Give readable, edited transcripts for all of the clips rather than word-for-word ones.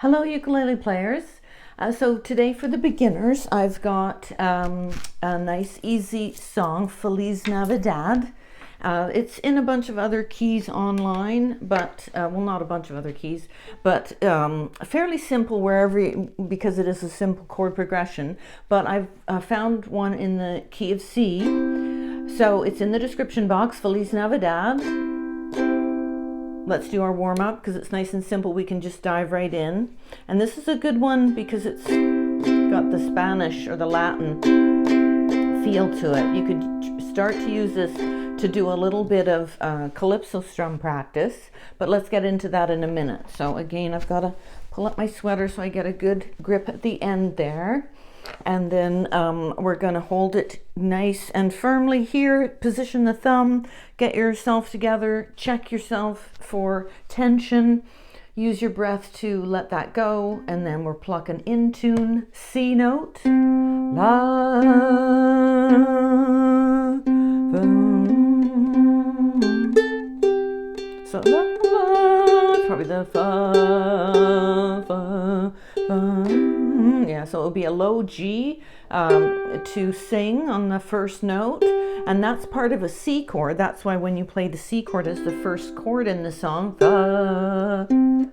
Hello, ukulele players. So today for the beginners, I've got a nice easy song, Feliz Navidad. It's in a bunch of other keys online, but, well, not a bunch of other keys, but fairly simple because it is a simple chord progression, but I've found one in the key of C. So it's in the description box, Feliz Navidad. Let's do our warm-up because it's nice and simple. We can just dive right in. And this is a good one because it's got the Spanish or the Latin feel to it. You could start to use this to do a little bit of calypso strum practice, but let's get into that in a minute. So again, I've got to pull up my sweater so I get a good grip at the end there. And then we're going to hold it nice and firmly here. Position the thumb, get yourself together, check yourself for tension, use your breath to let that go, and then we're plucking in tune, C note, la, fa. So la, la, probably the fa, fa, fa. Yeah, so it'll be a low G to sing on the first note, and that's part of a C chord. That's why when you play the C chord as the first chord in the song, fa, fa,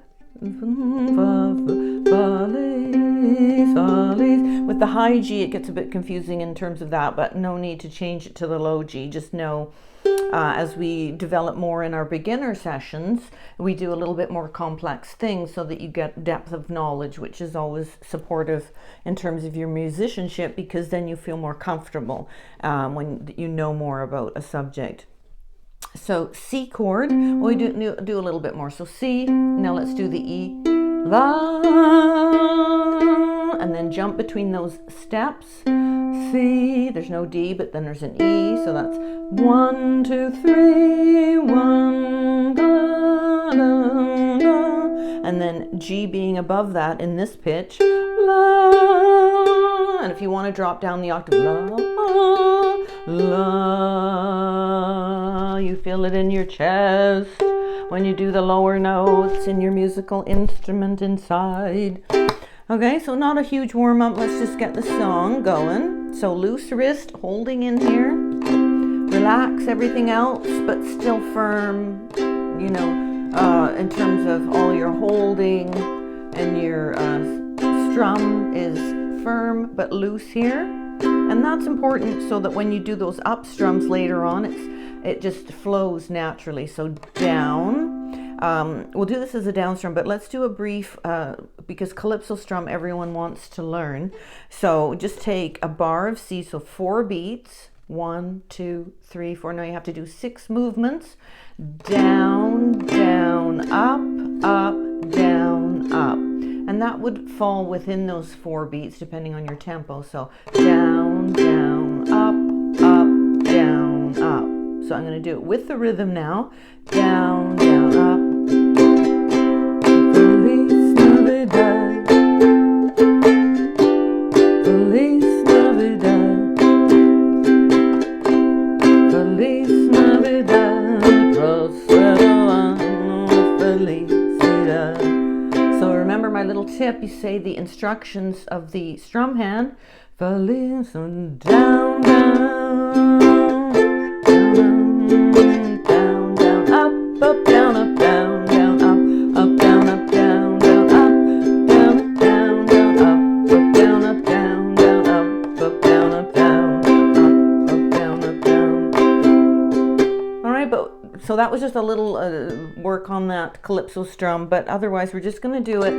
feliz, feliz. With the high G, it gets a bit confusing in terms of that, but no need to change it to the low G. Just know as we develop more in our beginner sessions, we do a little bit more complex things so that you get depth of knowledge, which is always supportive in terms of your musicianship, because then you feel more comfortable when you know more about a subject. So C chord, we do a little bit more. So C, now let's do the E, la, and then jump between those steps. C, there's no D, but then there's an E, so that's 1, 2, 3, 1, da, da, da. And then G being above that in this pitch, la, and if you want to drop down the octave, la, la, you feel it in your chest when you do the lower notes in your musical instrument inside. Okay, so not a huge warm-up. Let's just get the song going. So loose wrist, holding in here. Relax everything else, but still firm, you know, in terms of all your holding, and your strum is firm but loose here. And that's important so that when you do those up strums later on, it just flows naturally. So down. We'll do this as a down strum, but let's do a brief, because calypso strum everyone wants to learn. So just take a bar of C, so 4 beats, 1, 2, 3, 4. Now you have to do 6 movements. Down, down, up, up, down, up. And that would fall within those 4 beats depending on your tempo. So down, down, up, up, down, up. So I'm going to do it with the rhythm now. Down, down, up. Feliz Navidad. Feliz Navidad. Feliz Navidad. Prospero año. Felicidad. So remember my little tip, you say the instructions of the strum hand. Feliz, and down, down. Down, down, up, up, down, up, down, down, up, up, down, up, down, down, up, down, down, down, up, up, down, up, down, down, up, up, down, up, down, up, down, up, down. All right, but so that was just a little work on that calypso strum, but otherwise we're just going to do it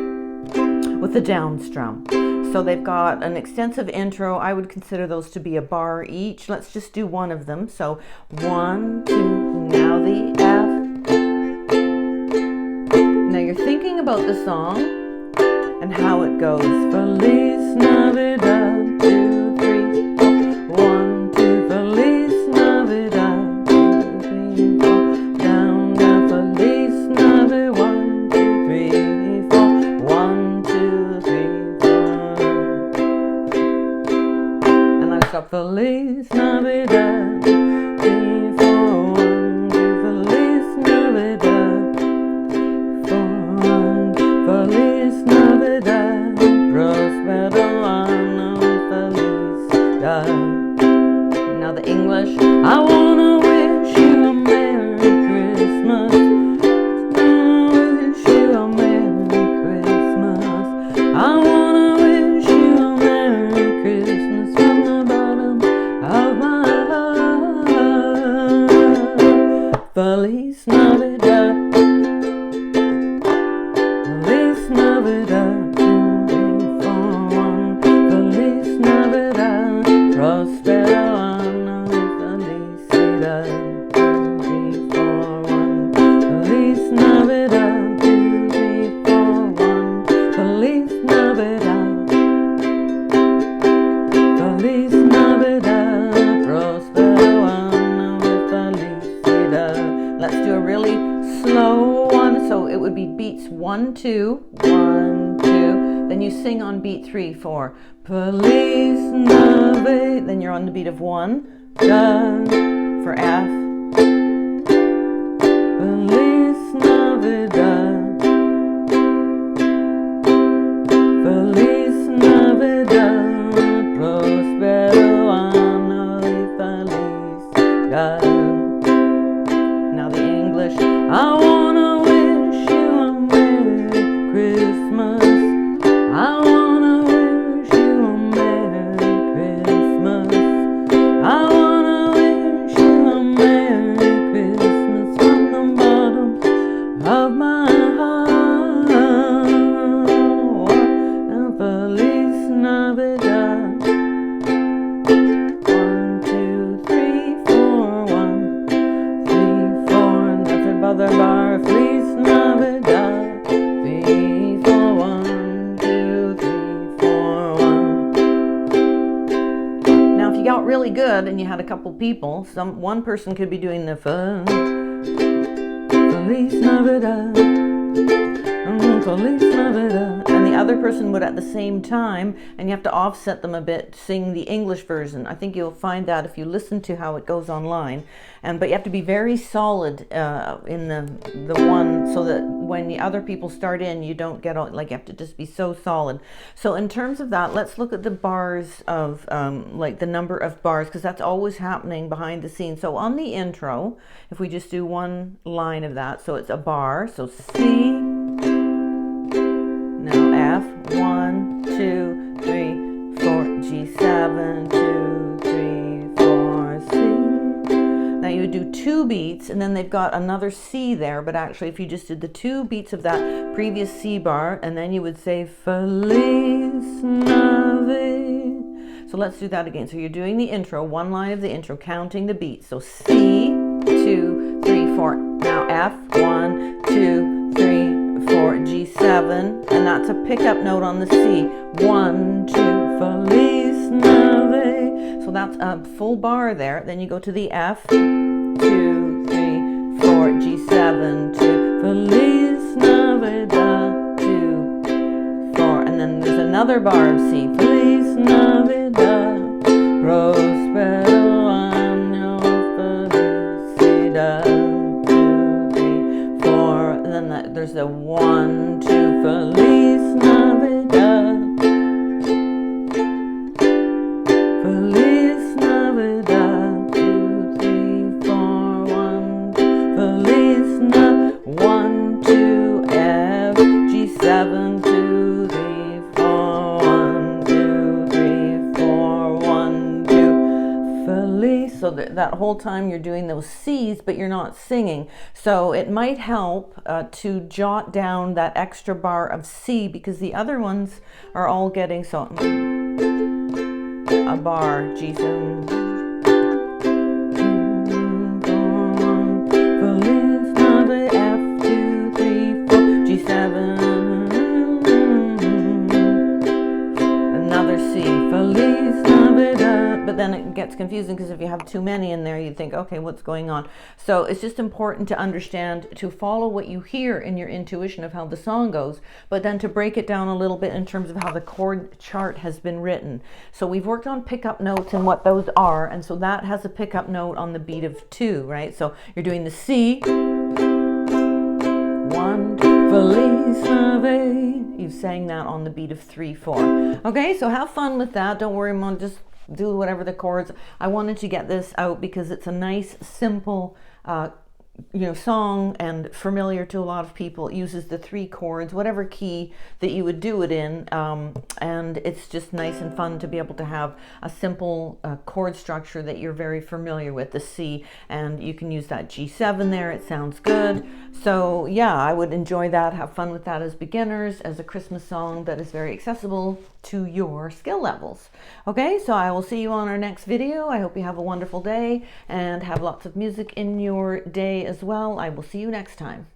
with the down strum. So they've got an extensive intro. I would consider those to be a bar each. Let's just do one of them. So 1, 2, now the F. Now you're thinking about the song and how it goes. Feliz Navidad, 2, 3, 1, 2, Feliz Navidad, 2, 3, 4, down, down, Feliz Navidad, 1, 2, 3, 4, 1, 2, 3, 4. And I stop Feliz Navidad, 3, 4, 1, 2, Feliz Navidad, 4, 1, Feliz Navidad. Navidad, prospero anno felicidad. Now the English. I wanna wish you a Merry Christmas. I wish you a Merry Christmas. I wanna wish you a Merry Christmas from the bottom of my heart. Feliz Navidad. Feliz Navidad, 2, 3, 4, 1. Feliz Navidad, prospero anno felicidad. 2, 3, 4, 1. Feliz Navidad, 2, 3, 4, 1. Feliz Navidad. Feliz Navidad, prospero anno felicidad. Let's do a really slow one, so it would be beats 1, 2, 1, 2. Then you sing on beat 3, 4. Feliz Navidad. Then you're on the beat of 1. Da for F. Feliz Navidad. Feliz Navidad. Prospero anno felicidad. Now the English. I wanna wish you a Merry Christmas. I wanna wish you a Merry Christmas. I wanna wish you a Merry Christmas from the bottom of my heart. And Feliz Navidad. 1, 2, 3, 4, 1, 3, 4, and another bar. Feliz Navidad. 3, 4, 1, 2, 3, 4, 1. Now, if you got really good and you had a couple people, one person could be doing the Feliz Navidad, Feliz Navidad, and the other person would at the same time, and you have to offset them a bit, sing the English version. I think you'll find that if you listen to how it goes online. But you have to be very solid in the one, so that when the other people start in, you don't get all, like, you have to just be so solid. So in terms of that, let's look at the bars of like the number of bars, because that's always happening behind the scenes. So on the intro, if we just do one line of that, so it's a bar, so C, now F, 1, 2, 3, 4, G7, 2, 3, 4, C. Now you would do 2 beats, and then they've got another C there, but actually if you just did the 2 beats of that previous C bar, and then you would say Feliz Navidad. So let's do that again. So you're doing the intro, one line of the intro, counting the beats. So C, 2, 3, 4. Now F, 1, 2, 3, 4, G7, and that's a pickup note on the C. 1, 2, Feliz Navidad. So that's a full bar there. Then you go to the F, 2, 3, 4, G7, 2, Feliz Navidad, 2, 4, and then there's another bar of C. Feliz Navidad, prospero anno felicidad. There's a 1, 2, Feliz Navidad. Feliz Navidad. 2, 3, 4, 1. Feliz Navidad. 1, 2, F, G7, 2, 3, 4, 1, 2, 3, 4, 1, 2. Feliz. So that whole time you're doing those C's, but you're not singing. So it might help to jot down that extra bar of C, because the other ones are all getting so a bar, G7. Feliz Navidad, F, 2, 3, 4, G7. Another C, Feliz Navidad. But then it gets confusing, because if you have too many in there, you think, okay, what's going on? So it's just important to understand, to follow what you hear in your intuition of how the song goes, but then to break it down a little bit in terms of how the chord chart has been written. So we've worked on pickup notes and what those are, and so that has a pickup note on the beat of 2, right? So you're doing the C, 1, 2, Feliz You sang that on the beat of 3/4. Okay, so have fun with that. Don't worry, Mom, just do whatever the chords. I wanted to get this out because it's a nice, simple song and familiar to a lot of people. It uses the 3 chords, whatever key that you would do it in, and it's just nice and fun to be able to have a simple chord structure that you're very familiar with, the C, and you can use that G7 there. It sounds good. So yeah, I would enjoy that, have fun with that as beginners, as a Christmas song that is very accessible to your skill levels. Okay, so I will see you on our next video. I hope you have a wonderful day and have lots of music in your day as well. I will see you next time.